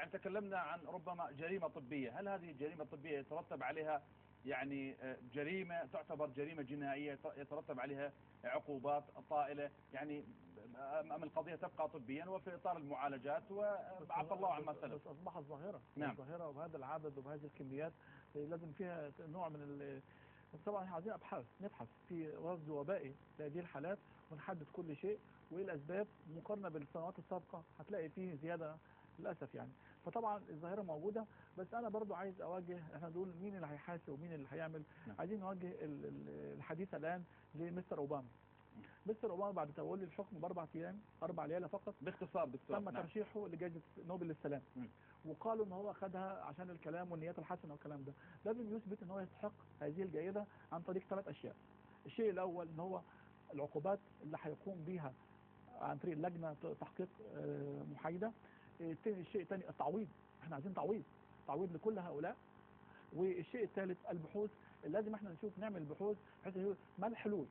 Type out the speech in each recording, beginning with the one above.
يعني تكلمنا عن ربما جريمة طبية، هل هذه الجريمة الطبية يترتب عليها يعني جريمة تعتبر جريمة جنائية يترتب عليها عقوبات طائلة، يعني أم القضية تبقى طبيا وفي إطار المعالجات وعفى الله عما سلف؟ بس أصبحت ظاهرة. نعم. ظاهرة وبهذا العدد وبهذه الكميات لازم فيها نوع من طبعا احنا عايزين نبحث في رصد وبائي لهذه الحالات ونحدد كل شيء وايه الاسباب. مقارنه بالسنوات السابقه هتلاقي فيه زياده للاسف يعني. فطبعا الظاهره موجوده، بس انا برضو عايز اوجه، احنا نقول مين اللي هيحاسب ومين اللي هيعمل. نعم. عايزين نوجه الحديث الان لمستر اوباما. مستر اوباما بعد تولي الحكم اربع ليالي فقط باختصار دكتور، تم ترشيحه لجائزه نوبل للسلام. وقالوا ان هو خدها عشان الكلام والنيات الحسنه والكلام ده. لازم يثبت ان هو يستحق هذه الجائزه عن طريق 3 اشياء. الشيء الاول ان هو العقوبات اللي هيقوم بها عن طريق لجنه تحقيق محايده. الشيء الثاني التعويض، احنا عايزين تعويض لكل هؤلاء. والشيء الثالث البحوث، لازم احنا نعمل بحوث بحيث ما الحلول.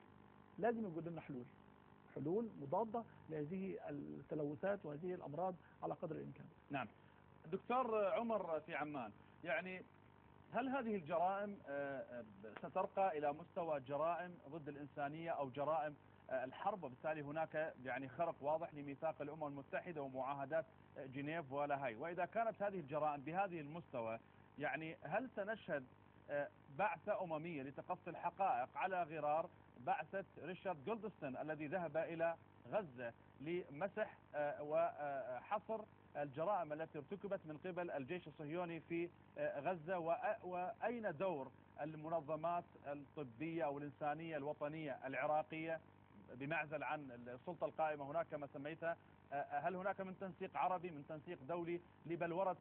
لازم يوجد لنا حلول مضاده لهذه التلوثات وهذه الامراض على قدر الامكان. نعم. دكتور عمر في عمان، يعني هل هذه الجرائم سترقى إلى مستوى جرائم ضد الإنسانية أو جرائم الحرب، وبالتالي هناك يعني خرق واضح لميثاق الأمم المتحدة ومعاهدات جنيف ولاهاي؟ وإذا كانت هذه الجرائم بهذه المستوى، يعني هل سنشهد بعثة أممية لتقصي الحقائق على غرار بعثة ريتشارد جولدستون الذي ذهب إلى غزة لمسح وحصر الجرائم التي ارتكبت من قبل الجيش الصهيوني في غزة؟ وأين دور المنظمات الطبية أو الإنسانية الوطنية العراقية بمعزل عن السلطة القائمة هناك كما سميتها؟ هل هناك من تنسيق عربي، من تنسيق دولي لبلورة